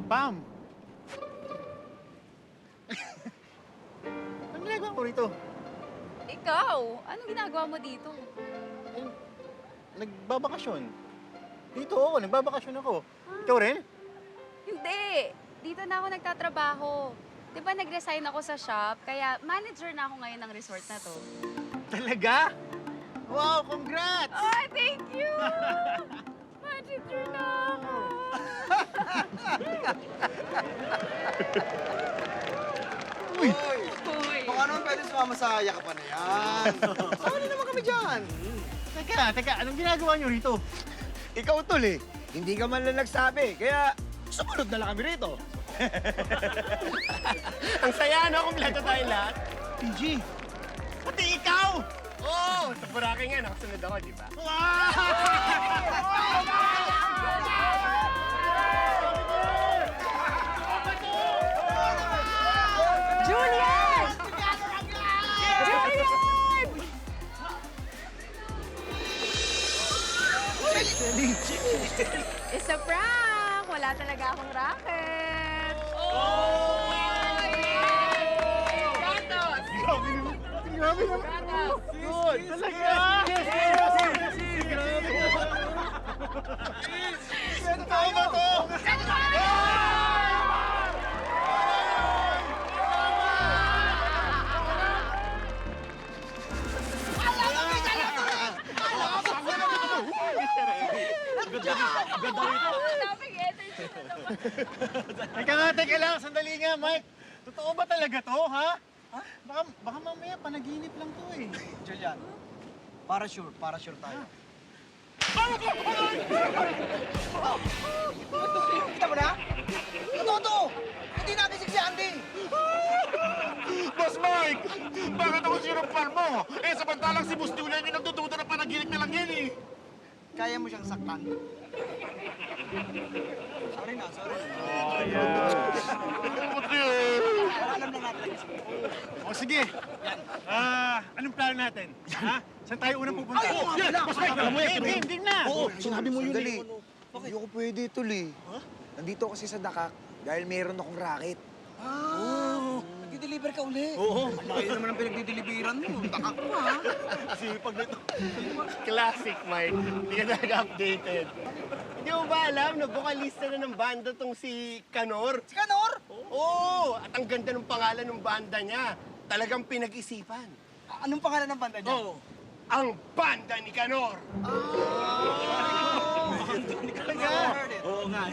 Pam! Anong ginagawa mo rito? Ikaw, anong ginagawa mo dito? Eh, nagbabakasyon. Dito ako, nagbabakasyon ako. Ikaw rin? Hindi. Dito na ako nagtatrabaho. Di ba nag-resign ako sa shop, kaya manager na ako ngayon ng resort na to. Talaga? Wow, congrats! Oh, thank you! Manager na ako! Uy! Hoy! Baka naman pwede sumama sa yakapan na yan. Sama na naman kami dyan. Teka, anong ginagawa niyo rito? Ikaw, Tol, eh. Hindi ka man lang nagsabi, kaya sumunod na lang kami rito. Ang saya, no? Kompleto tayo lahat. PG! Pati ikaw! Oo! Sa Boracay nga, nakasunod ako, di ba? Julian! It's a prank! Wala talaga akong racket. Grabe naman! Good! Talaga! Grabe naman! Totoo ba to? Daming energy na naman. Teka lang, sandali nga, Mike. Totoo ba talaga to, ha? Baka mamaya panaginip lang to eh. Julian, para sure tayo. Kita mo na? Totoo to! Hindi nakisig si Andy! Boss Mike! Bakit ako sinumpal mo? Eh, samantalang si Boss Julian yung nagdududa na panaginip na lang yan eh. Kaya mo siyang saktan. Sorry na. Puti! Alam na natin. O sige. Anong plano natin? Ha? Saan tayo unang pupunta? Ay, oo nga pala. Boss Mike, alam mo yan. Hindi na. Oo, sinabi mo yun eh. Hindi ako pwede, Tol eh. Nandito kasi sa Dakak dahil meron akong racket. Nagdi-deliver ka uli. Oo. Malaki naman ang pinagdi-deliveran mo. Dakak mo, ha? Sipag nito. Classic, Mike. Hindi ka talaga updated. Hindi mo ba alam na vocalista na ng banda tong si Kanor? Si Kanor? Oo! At ang ganda ng pangalan ng banda niya. Talagang pinag-isipan. Anong pangalan ng banda niya? Ang Banda ni Kanor! Oo nga.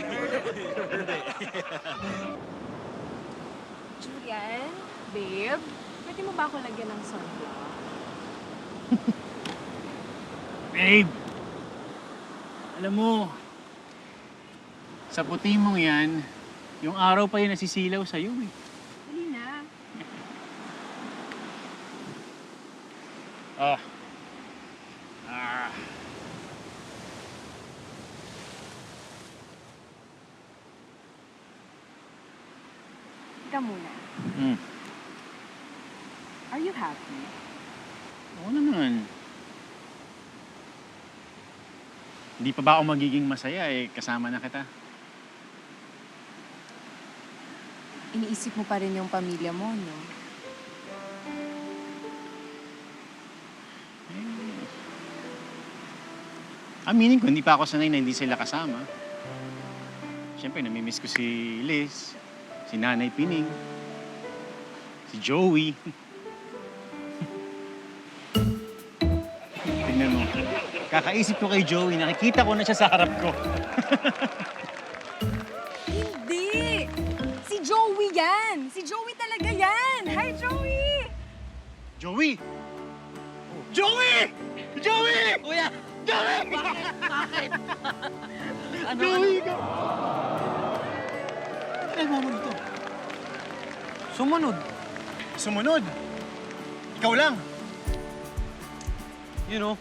Julian, babe, pwede mo ba ako lagyan ng sunblock? Babe! Alam mo, sa puti mong yan, yung araw pa yun nasisilaw sa'yo eh. Dali na. Ah. Ika muna. Are you happy? Oo naman. Hindi pa ba ako magiging masaya eh, kasama na kita. Iniisip mo pa rin yung pamilya mo, no? Aminin ko, hindi pa ako sanay na hindi sila kasama. Siyempre, namimiss ko si Liz, si Nanay Pining, si Joey. Tingnan mo, kakaisip ko kay Joey, nakikita ko na siya sa harap ko. Hindi! Si Joey yan! Si Joey talaga yan! Hi, Joey! Joey! Joey! Joey! Kuya! Joey! Bakit? Joey ka! Ano ginagawa mo dito? Sumunod. Sumunod? Ikaw lang? You know.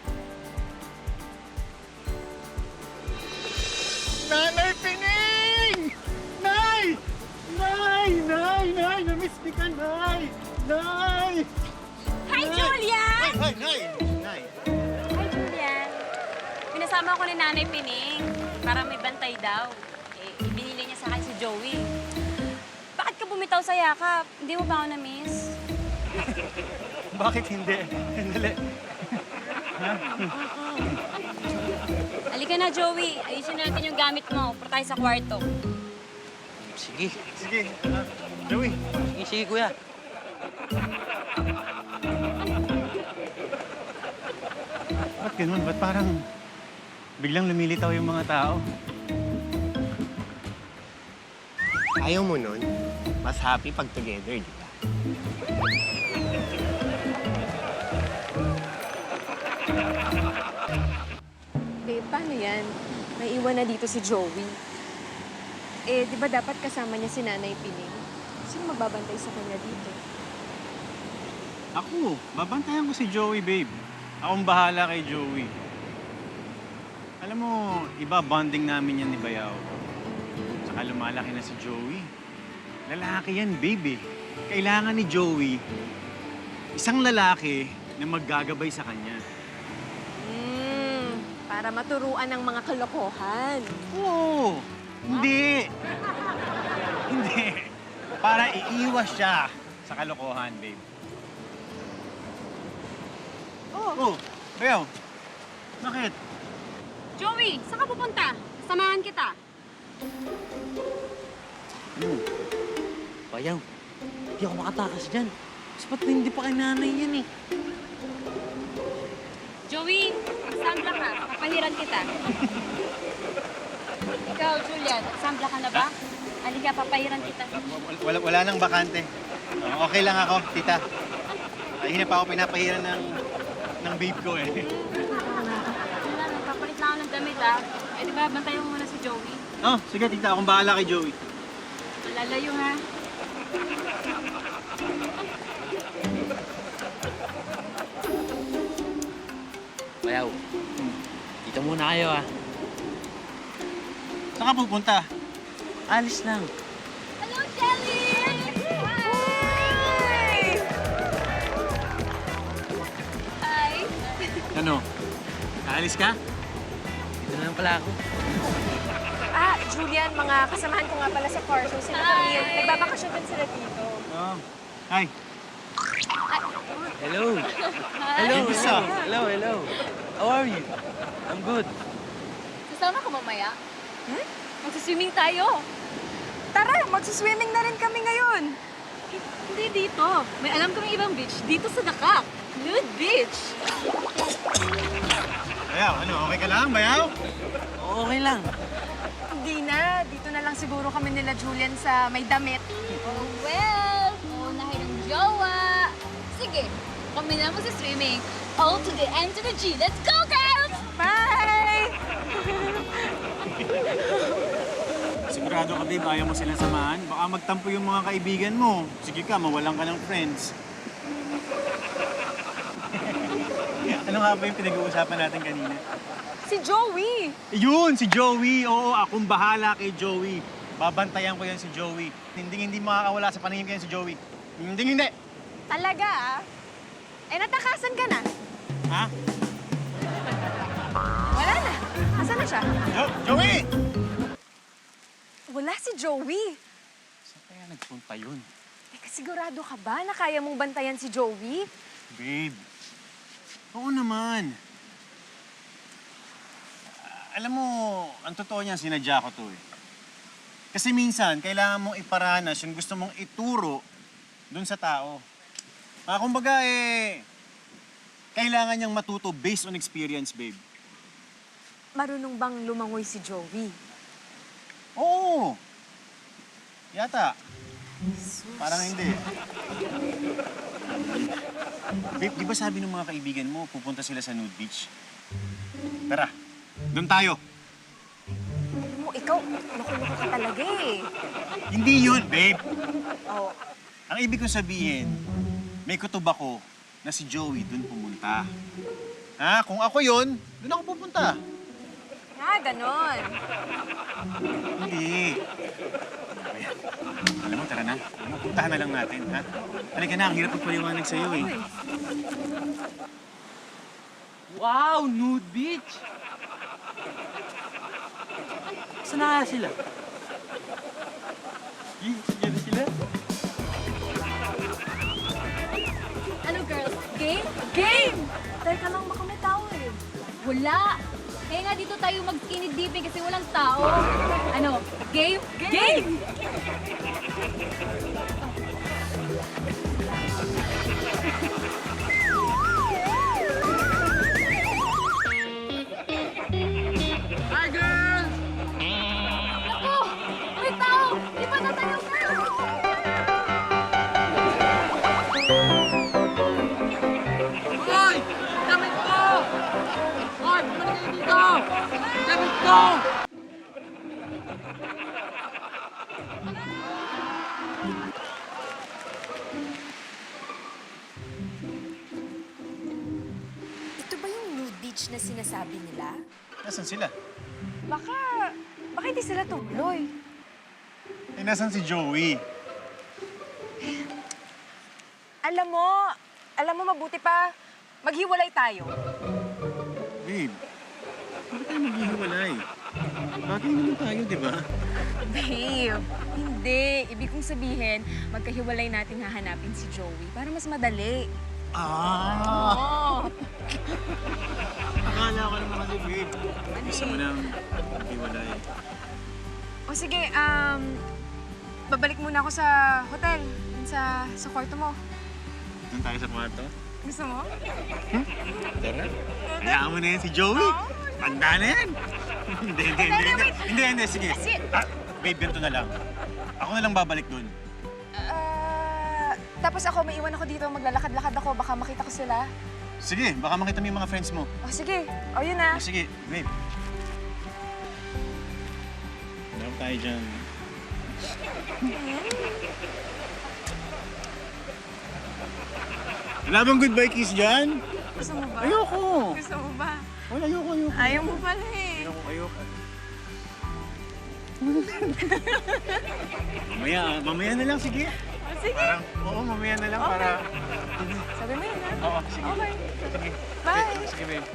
Nanay Pining! Nay! Nay! Nay! Nay! Namiss kita, Nay! Nay! Hi, Julian! Nay! Nay! Nay! Hi, Julian. Pinasama ko ni Nanay Pining para may bantay daw. Eh, ibinili niya sa akin si si Joey. Bakit ka bumitaw sa yakap? Hindi mo ba ako na-miss? Bakit hindi? Dali. Halika na, Joey. Ayusin natin yung gamit mo. Para tayo sa kwarto. Sige. Sige, Joey. Sige, sige, kuya. Ba't ganun? Ba't parang biglang lumilitaw yung mga tao? Ayaw mo nun? Mas happy pag together, di ba? Babe, paano yan? May iwan na dito si Joey. Eh, di ba dapat kasama niya si Nanay Pining? Sino magbabantay sa kanya dito? Ako, babantayan ko si Joey, babe. Akong bahala kay Joey. Alam mo, iba bonding namin yan ni Bayaw. Saka lumalaki na si Joey. Lalaki yan, babe eh. Kailangan ni Joey isang lalaki na maggagabay sa kanya. Para maturuan ng mga kalokohan. Oo! Hindi! Hindi. Para iiwas siya sa kalokohan, babe. Oh, Bayaw. Bakit? Joey, saan ka pupunta? Samahan kita. Ano? Bayaw, hindi ako makatakas dyan. Mas ba't hindi pa kay nanay yan eh? Joey, sambla ka. Papahiran kita. Ikaw, Julian, sambla ka na ba? Halika, papahiran kita. Wala nang bakante. Okay lang ako, tita. Hina pa ako pinapahiran ng babe ko eh. Wala, nagpapalit na ako ng damit, ah. Eh, di ba, bantayan mo muna si Joey. Oh, sige tita, akong bahala kay Joey. Malalayo, ha? Bayaw, dito muna kayo ah. Saan ka pupunta? Alis lang. Hello, Shelly! Hi! Ano? Aalis ka? Dito na lang pala ako. Ah, Julian, mga kasamahan ko nga pala sa Carso. Sila Camille. Nagbabakasyon din sila dito. Oh. Hi. Hello. Hello, Isa. hello, hello. How are you? I'm good. Sasama ka mamaya? Magsiswimming tayo. Tara, magsiswimming na rin kami ngayon. Hindi dito. May alam kaming ibang beach dito sa Dakak. Nude Beach. Bayaw, ano? Okay ka lang, Bayaw? Okay lang. Hindi na. Dito na lang siguro kami nila Julian sa may damit. Oh, well. Unahin ng jowa. Sige, kami na magsiswimming. All to the end to the G. Let's go, girls! Bye! Sigurado ka, babe, ayaw mo silang samahan? Baka magtampo yung mga kaibigan mo. Sige ka, mawalan ka ng friends. Ano nga ba yung pinag-uusapan natin kanina? Si Joey! Yun, si Joey. Oo, akong bahala kay Joey. Babantayan ko yan si Joey. Hindi makakawala sa paningin ko yan si Joey. Hindi. Talaga, ah? Eh, natakasan ka na. Ha? Wala na. Asan na siya? Joey! Wala si Joey. Saan kaya nagpunta yun? Eh, sigurado ka ba na kaya mong bantayan si Joey? Babe, oo naman. Alam mo, ang totoo niyan, sinadya ko to eh. Kasi minsan, kailangan mong iparanas yung gusto mong ituro dun sa tao. Kumbaga kailangan niyang matuto based on experience, babe. Marunong bang lumangoy si Joey? Oo! Yata. Parang hindi. Babe, di ba sabi ng mga kaibigan mo, pupunta sila sa nude beach? Tara, doon tayo. Alam mo, ikaw, loko-loko ka talaga eh. Hindi yun, babe. Oh, Ang ibig kong sabihin, may kutob ako na si Joey doon pumunta. Kung ako yun, doon ako pupunta. ganon. Hindi. Ayan. Alam mo, tara na. Alam mo, puntahan na lang natin, ha? Halika na, ang hirap magpaliwanag sa'yo, eh. Wow, nude beach! Saan na nga sila? Sige na sila. Ano, girls? Game? Game! Teka lang, baka may tao eh. Wala. Kaya nga dito tayo mag-skinny dipping kasi walang tao. Ano? Game? Game! Hi, girls! Ako! May tao! Di pa na tayo, girls! Hoy! Damit ko! Hoy, bumalik kayo dito! Damit ko! Ito ba yung nude beach na sinasabi nila? Nasaan sila? Baka hindi sila tumuloy. Eh, nasaan si Joey? Alam mo mabuti pa, maghiwalay tayo. Babe, bakit tayo maghihiwalay? Bagay naman tayo, di ba? Babe, hindi. Ibig kong sabihin, magkahiwalay natin hahanapin si Joey para mas madali. Ah! Oo. Akala ko naman kasi, babe. Gusto mo nang maghiwalay. O sige, babalik muna ako sa hotel. Dun sa kwarto mo. Doon tayo sa kwarto. Gusto mo? Tara. Hayaan mo na yan si Joey. Tanda na yan. Hindi, sige. Babe, ganito na lang. Ako na lang babalik doon. Tapos ako, may iwan ako dito. Maglalakad-lakad ako. Baka makita ko sila. Sige, baka makita mo yung mga friends mo. O sige. O yun na. O sige, babe. Meron tayo dyan. Wala bang goodbye kiss dyan? Gusto mo ba? Ayoko. Gusto mo ba? Wala, ayoko. Ayaw mo pala eh. Ayoko. Mamaya na lang, sige. O sige. Parang, oo, mamaya na lang Okay. para... Sabi mo yun ha? Oo, sige. Okay. Sige. Bye. Sige, babe.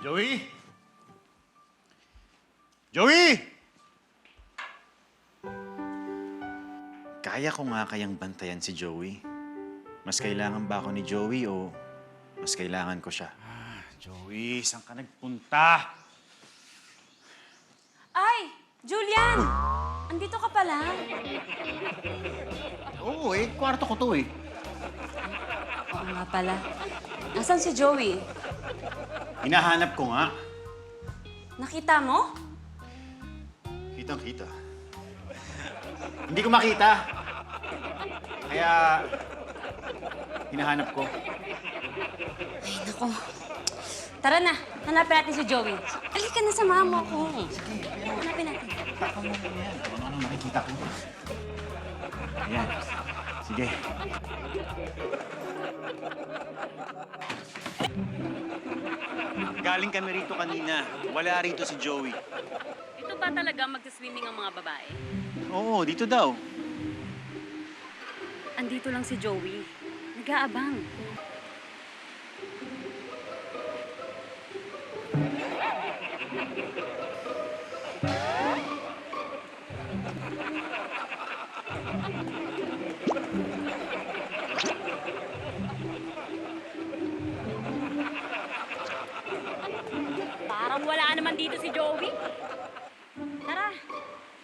Joey? Joey! Kaya ko nga kayang bantayan si Joey. Mas kailangan ba ako ni Joey o mas kailangan ko siya? Joey, saan ka nagpunta? Ay! Julian! Andito ka pala. Oo, kwarto ko to eh. Oo nga pala. Nasaan si Joey? Hinahanap ko nga. Nakita mo? Kitang-kita. Hindi ko makita. Kaya, hinahanap ko. Ay, naku. Tara na, hanapin natin si Joey. Halika na, samahan mo ako. Sige, hanapin natin. Taka mo na yan. Ano makikita ko? Ayan. Sige. Galing kami rito kanina. Wala rito si Joey. Ito ba talaga magsiswimming ang mga babae? Oo, dito daw. Andito lang si Joey. Nag-aabang. Parang wala naman dito si Joey. Tara,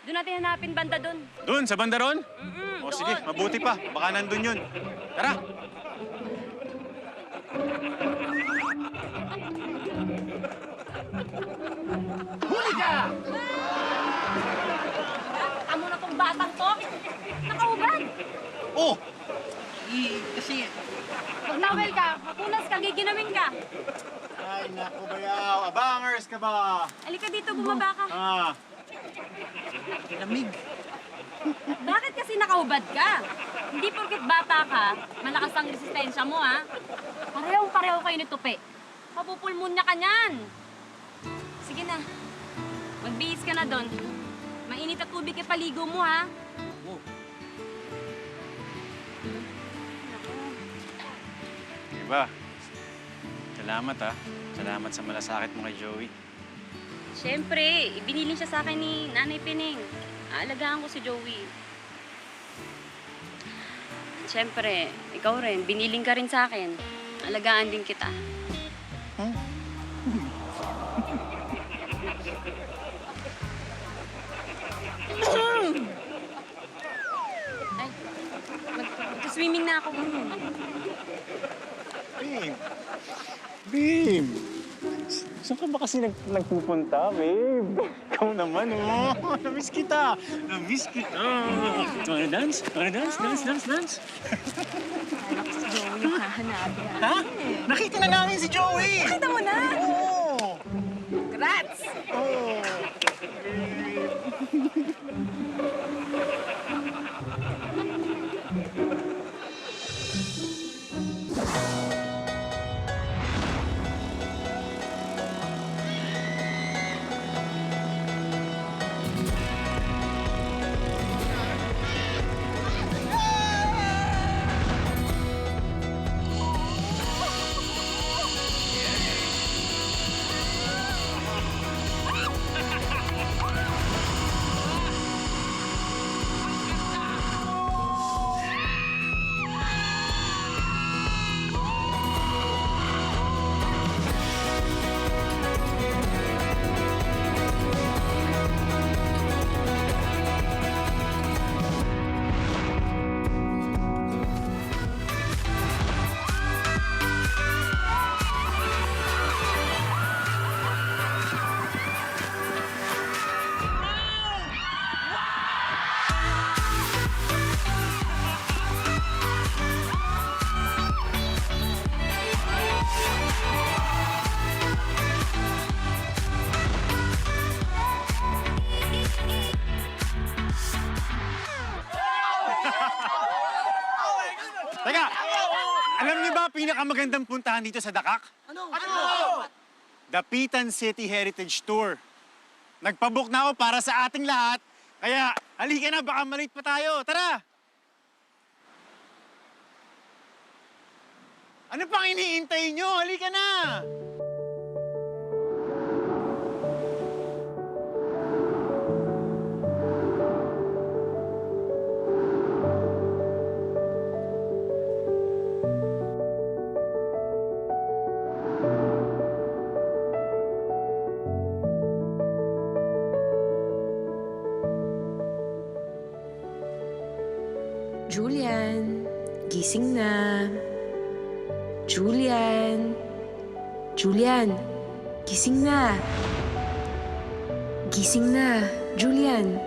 doon natin hanapin banda doon. Doon, sa bandaron? O Mm-mm, sige, doon. mabuti pa. Baka nandun yun. Tara. Huli ka! Amo na tong batang to. Nakaubad. Oh! Kasi Pag nawel ka, mapunas ka, giginawin ka. Ay, naku, bayaw. Abangers ka ba? Halika dito, bumaba ka. Ah, lamig. Bakit kasi nakaubad ka? Hindi porket bata ka, malakas ang resistensya mo, ha? Parehong-pareho kayo ni Tupi. Mapupulmonya ka niyan. Sige na. Magbihis ka na doon. Mainit at tubig ipaligo mo, ha? diba? Salamat ah. Salamat sa malasakit mo kay Joey. Siyempre, ibinilin siya sa akin ni Nanay Pining. Aalagaan ko si Joey. Siyempre, ikaw rin, biniling ka rin sa akin. Alagaan din kita. Ay, mag-swimming na ako. Babe! Babe! Saan ka ba kasi nagpupunta, babe? Ikaw naman, oh! Namiss kita! Namiss kita! Wanna dance? Wanna dance? Dance, dance, dance! Joey, hahanapin. Ha? Nakita na namin si Joey! Nakita mo na? Oo! Congrats! Oo! Teka! Alam niyo ba pinakamagandang puntahan dito sa Dakak? Ano? Dapitan City Heritage Tour. Nagpabook na ako para sa ating lahat. Kaya, halika na, baka malate pa tayo. Tara! Ano pang iniintay nyo? Halika na! Julian, gising na. Julian. Julian, gising na. Gising na, Julian.